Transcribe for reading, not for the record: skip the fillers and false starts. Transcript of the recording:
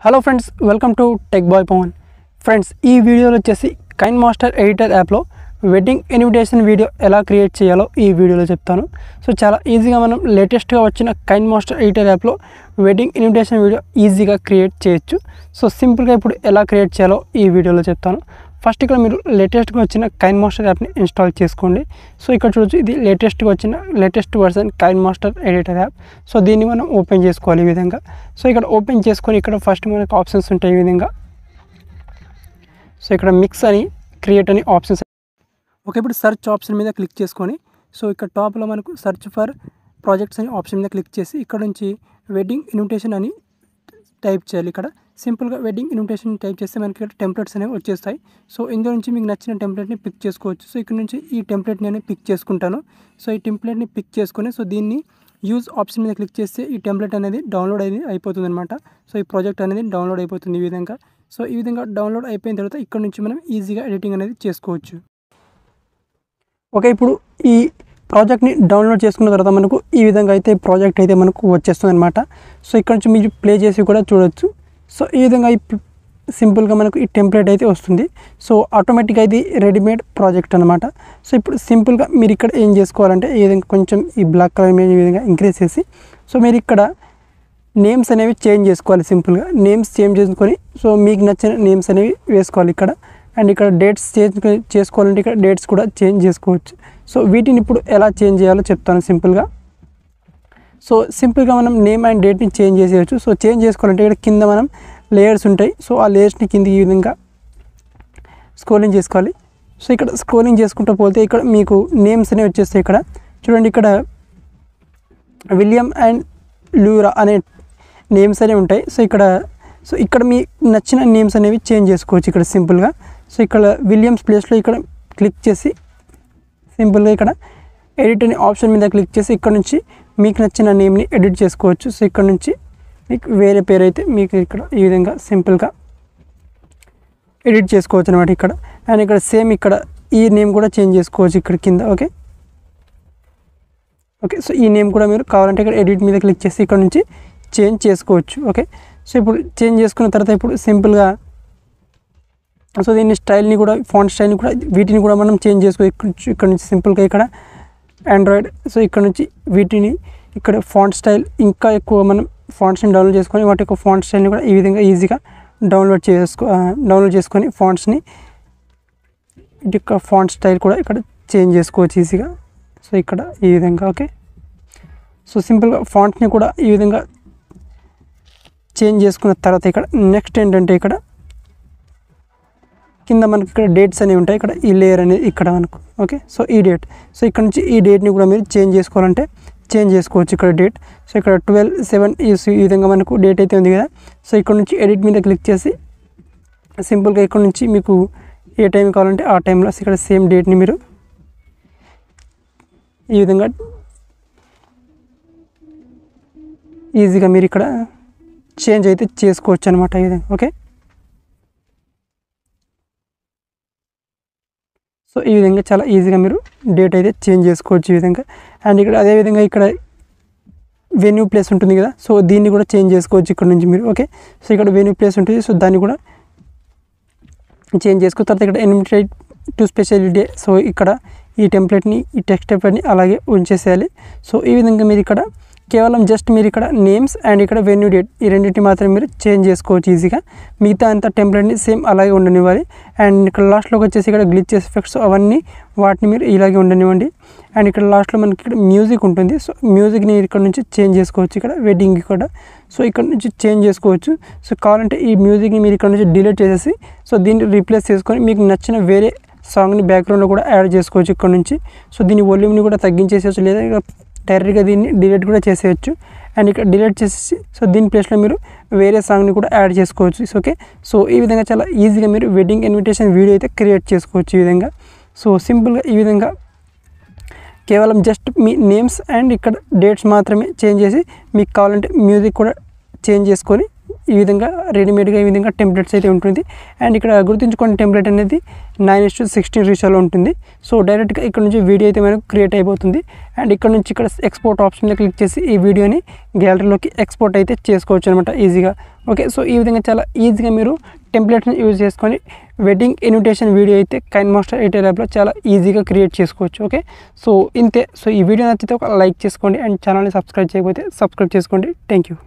Hello friends, welcome to tech boy Pavan. Friends, ఈ వీడియోలో వచ్చేసి కైన్మాస్టర్ ఎడిటర్ యాప్లో వెడ్డింగ్ ఇన్విటేషన్ వీడియో ఎలా క్రియేట్ చేయాలో ఈ వీడియోలో చెప్తాను. సో చాలా ఈజీగా మనం లేటెస్ట్గా వచ్చిన కైన్మాస్టర్ ఎడిటర్ యాప్లో వెడ్డింగ్ ఇన్విటేషన్ వీడియో ఈజీగా క్రియేట్ చేయొచ్చు. సో సింపుల్గా ఇప్పుడు ఎలా క్రియేట్ చేయాలో ఈ వీడియోలో చెప్తాను. ఫస్ట్ ఇక్కడ మీరు లేటెస్ట్గా వచ్చిన కైన్మాస్టర్ యాప్ని ఇన్స్టాల్ చేసుకోండి. సో ఇక్కడ చూడొచ్చు, ఇది latest version కైన్మాస్టర్ editor app. So దీన్ని మనం ఓపెన్ చేసుకోవాలి ఈ విధంగా. సో ఇక్కడ ఓపెన్ చేసుకొని ఇక్కడ ఫస్ట్ మనకు ఆప్షన్స్ ఉంటాయి ఈ విధంగా. సో ఇక్కడ మిక్స్ అని, క్రియేట్ అని ఆప్షన్స్. ఓకే, ఇప్పుడు సెర్చ్ ఆప్షన్ మీద క్లిక్ చేసుకొని, సో ఇక్కడ టాప్లో మనకు సెర్చ్ ఫర్ ప్రాజెక్ట్స్ అని ఆప్షన్ మీద క్లిక్ చేసి ఇక్కడ నుంచి వెడ్డింగ్ ఇన్విటేషన్ అని టైప్ చేయాలి. ఇక్కడ సింపుల్గా వెడ్డింగ్ ఇన్విటేషన్ టైప్ చేస్తే మనకి ఇక్కడ టెంప్లెట్స్ అనేవి వచ్చేస్తాయి. సో ఇందులో నుంచి మీకు నచ్చిన టెంప్లెట్ని పిక్ చేసుకోవచ్చు. సో ఇక్కడ నుంచి ఈ టెంప్లెట్ని నేను పిక్ చేసుకుంటాను. సో ఈ టెంప్లెట్ని పిక్ చేసుకొని, సో దీన్ని యూజ్ ఆప్షన్ మీద క్లిక్ చేస్తే ఈ టెంప్లెట్ అనేది డౌన్లోడ్ అయిపోతుంది అనమాట. సో ఈ ప్రాజెక్ట్ అనేది డౌన్లోడ్ అయిపోతుంది ఈ విధంగా. సో ఈ విధంగా డౌన్లోడ్ అయిపోయిన తర్వాత ఇక్కడ నుంచి మనం ఈజీగా ఎడిటింగ్ అనేది చేసుకోవచ్చు. ఓకే, ఇప్పుడు ఈ ప్రాజెక్ట్ని డౌన్లోడ్ చేసుకున్న తర్వాత మనకు ఈ విధంగా అయితే ప్రాజెక్ట్ అయితే మనకు వచ్చేస్తుంది అనమాట. సో ఇక్కడ నుంచి మీరు ప్లే చేసి కూడా చూడొచ్చు. సో ఈ విధంగా సింపుల్గా మనకు ఈ టెంప్లెట్ అయితే వస్తుంది. సో ఆటోమేటిక్గా ఇది రెడీమేడ్ ప్రాజెక్ట్ అనమాట. సో ఇప్పుడు సింపుల్గా మీరు ఇక్కడ ఏం చేసుకోవాలంటే ఈ విధంగా కొంచెం ఈ బ్లాక్ కలర్ మీద ఈ విధంగా ఇంక్రీజ్ చేసి, సో మీరు ఇక్కడ నేమ్స్ అనేవి చేంజ్ చేసుకోవాలి. సింపుల్గా నేమ్స్ చేంజ్ చేసుకొని, సో మీకు నచ్చిన నేమ్స్ అనేవి వేసుకోవాలి ఇక్కడ. అండ్ ఇక్కడ డేట్స్ చేంజ్ చేసుకోవాలంటే ఇక్కడ డేట్స్ కూడా చేంజ్ చేసుకోవచ్చు. సో వీటిని ఇప్పుడు ఎలా చేంజ్ చేయాలో చెప్తాను సింపుల్గా. సో సింపుల్గా మనం నేమ్ అండ్ డేట్ని చేంజ్ చేసేయచ్చు. సో చేంజ్ చేసుకోవాలంటే ఇక్కడ కింద మనం లేయర్స్ ఉంటాయి. సో ఆ లేయర్స్ని కిందికి ఈ విధంగా స్క్రోలింగ్ చేసుకోవాలి. సో ఇక్కడ స్క్రోలింగ్ చేసుకుంటూ పోతే ఇక్కడ మీకు నేమ్స్ అనేవి వచ్చేస్తాయి. ఇక్కడ చూడండి, ఇక్కడ విలియం అండ్ లూరా అనే నేమ్స్ అనేవి ఉంటాయి. సో ఇక్కడ మీ నచ్చిన నేమ్స్ అనేవి చేంజ్ చేసుకోవచ్చు ఇక్కడ సింపుల్గా. సో ఇక్కడ విలియమ్స్ ప్లేస్లో ఇక్కడ క్లిక్ చేసి సింపుల్గా ఇక్కడ ఎడిట్ అనే ఆప్షన్ మీద క్లిక్ చేసి ఇక్కడ నుంచి మీకు నచ్చిన నేమ్ని ఎడిట్ చేసుకోవచ్చు. సో ఇక్కడ నుంచి మీకు వేరే పేరు అయితే మీకు ఇక్కడ ఈ విధంగా సింపుల్గా ఎడిట్ చేసుకోవచ్చు అనమాట ఇక్కడ. అండ్ ఇక్కడ సేమ్ ఇక్కడ ఈ నేమ్ కూడా చేంజ్ చేసుకోవచ్చు ఇక్కడ కింద. ఓకే, సో ఈ నేమ్ కూడా మీరు కావాలంటే ఇక్కడ ఎడిట్ మీద క్లిక్ చేసి ఇక్కడ నుంచి చేంజ్ చేసుకోవచ్చు. ఓకే, సో ఇప్పుడు చేంజ్ చేసుకున్న తర్వాత ఇప్పుడు సింపుల్గా సో దీన్ని స్టైల్ని కూడా, ఫాంట్ స్టైల్ని కూడా, వీటిని కూడా మనం చేంజ్ చేసుకోవచ్చు ఇక్కడ నుంచి సింపుల్గా. ఇక్కడ ఆండ్రాయిడ్, సో ఇక్కడ నుంచి వీటిని ఇక్కడ ఫాంట్ స్టైల్ ఇంకా ఎక్కువ మనం ఫాంట్స్ని డౌన్లోడ్ చేసుకొని వాటి యొక్క ఫాంట్ స్టైల్ని కూడా ఈ విధంగా ఈజీగా డౌన్లోడ్ చేసుకొని ఫాంట్స్ని వీటి యొక్క ఫాంట్ స్టైల్ కూడా ఇక్కడ చేంజ్ చేసుకోవచ్చు ఈజీగా. సో ఇక్కడ ఈ విధంగా. ఓకే, సో సింపుల్గా ఫాంట్ని కూడా ఈ విధంగా చేంజ్ చేసుకున్న తర్వాత ఇక్కడ నెక్స్ట్ ఏంటంటే ఇక్కడ కింద మనకి ఇక్కడ డేట్స్ అనేవి ఉంటాయి. ఇక్కడ ఈ లేయర్ అనేది ఇక్కడ మనకు. ఓకే, సో ఈ డేట్, సో ఇక్కడ నుంచి ఈ డేట్ని కూడా మీరు చేంజ్ చేసుకోవాలంటే చేంజ్ చేసుకోవచ్చు ఇక్కడ డేట్. సో ఇక్కడ 12/7 ఈ విధంగా మనకు డేట్ అయితే ఉంది కదా. సో ఇక్కడ నుంచి ఎడిట్ మీద క్లిక్ చేసి సింపుల్గా ఇక్కడ నుంచి మీకు ఏ టైం కావాలంటే ఆ టైంలో ఇక్కడ సేమ్ డేట్ని మీరు ఈ విధంగా ఈజీగా మీరు ఇక్కడ చేంజ్ అయితే చేసుకోవచ్చు అనమాట ఈ విధంగా. ఓకే, సో ఈ విధంగా చాలా ఈజీగా మీరు డేట్ అయితే చేంజ్ చేసుకోవచ్చు ఈ విధంగా. అండ్ ఇక్కడ అదేవిధంగా ఇక్కడ వెన్యూ ప్లేస్ ఉంటుంది కదా. సో దీన్ని కూడా చేంజ్ చేసుకోవచ్చు ఇక్కడ నుంచి మీరు. ఓకే, సో ఇక్కడ వెన్యూ ప్లేస్ ఉంటుంది. సో దాన్ని కూడా చేంజ్ చేసుకున్న తర్వాత ఇక్కడ ఇన్విటేట్ టు స్పెషల్ డే, సో ఇక్కడ ఈ టెంప్లెట్ని, ఈ టెక్స్ట్ టెంప్లెట్ని అలాగే ఉంచేసేయాలి. సో ఈ విధంగా మీరు ఇక్కడ కేవలం జస్ట్ మీరు ఇక్కడ నేమ్స్ అండ్ ఇక్కడ వెన్యూ డేట్ ఈ రెండింటిని మాత్రమే మీరు చేంజ్ చేసుకోవచ్చు ఈజీగా. మిగతా అంతా టెంప్లెట్ని సేమ్ అలాగే ఉండనివ్వాలి. అండ్ ఇక్కడ లాస్ట్లోకి వచ్చేసి ఇక్కడ గ్లిచెస్ ఎఫెక్ట్స్ అవన్నీ వాటిని మీరు ఇలాగే ఉండనివ్వండి. అండ్ ఇక్కడ లాస్ట్లో మనకి ఇక్కడ మ్యూజిక్ ఉంటుంది. సో మ్యూజిక్ని ఇక్కడ నుంచి చేంజ్ చేసుకోవచ్చు ఇక్కడ వెడ్డింగ్ కూడా. సో ఇక్కడ నుంచి చేంజ్ చేసుకోవచ్చు. సో కావాలంటే ఈ మ్యూజిక్ని మీరు ఇక్కడ నుంచి డిలీట్ చేసేసి సో దీన్ని రీప్లేస్ చేసుకొని మీకు నచ్చిన వేరే సాంగ్ని బ్యాక్గ్రౌండ్లో కూడా యాడ్ చేసుకోవచ్చు ఇక్కడ నుంచి. సో దీని వాల్యూమ్ని కూడా తగ్గించేసేయచ్చు, లేదా ఇక్కడ డైరెక్ట్గా దీన్ని డిలీట్ కూడా చేసేయచ్చు. అండ్ ఇక్కడ డిలీట్ చేసేసి సో దీని ప్లేస్లో మీరు వేరే సాంగ్ని కూడా యాడ్ చేసుకోవచ్చు. ఓకే, సో ఈ విధంగా చాలా ఈజీగా మీరు వెడ్డింగ్ ఇన్విటేషన్ వీడియో అయితే క్రియేట్ చేసుకోవచ్చు ఈ విధంగా. సో సింపుల్గా ఈ విధంగా కేవలం జస్ట్ మీ నేమ్స్ అండ్ ఇక్కడ డేట్స్ మాత్రమే చేంజ్ చేసి మీకు కావాలంటే మ్యూజిక్ కూడా చేంజ్ చేసుకొని ఈ విధంగా రెడీమేడ్గా ఈ విధంగా టెంప్లెట్స్ అయితే ఉంటుంది. అండ్ ఇక్కడ గుర్తుంచుకోండి, టెంప్లెట్ అనేది 9:16 రేషియోలో ఉంటుంది. సో డైరెక్ట్గా ఇక్కడ నుంచి వీడియో అయితే మనకు క్రియేట్ అయిపోతుంది. అండ్ ఇక్కడ నుంచి ఇక్కడ ఎక్స్పోర్ట్ ఆప్షన్లో క్లిక్ చేసి ఈ వీడియోని గ్యాలరీలోకి ఎక్స్పోర్ట్ అయితే చేసుకోవచ్చు అనమాట ఈజీగా. ఓకే, సో ఈ విధంగా చాలా ఈజీగా మీరు టెంప్లెట్స్ని యూజ్ చేసుకొని వెడ్డింగ్ ఇన్విటేషన్ వీడియో అయితే కైన్మాస్టర్ 8 యాప్లో చాలా ఈజీగా క్రియేట్ చేసుకోవచ్చు. ఓకే, సో ఇంతే. సో ఈ వీడియో నచ్చితే ఒక లైక్ చేసుకోండి అండ్ ఛానల్ని సబ్స్క్రైబ్ చేయకపోతే సబ్స్క్రైబ్ చేసుకోండి. Thank you.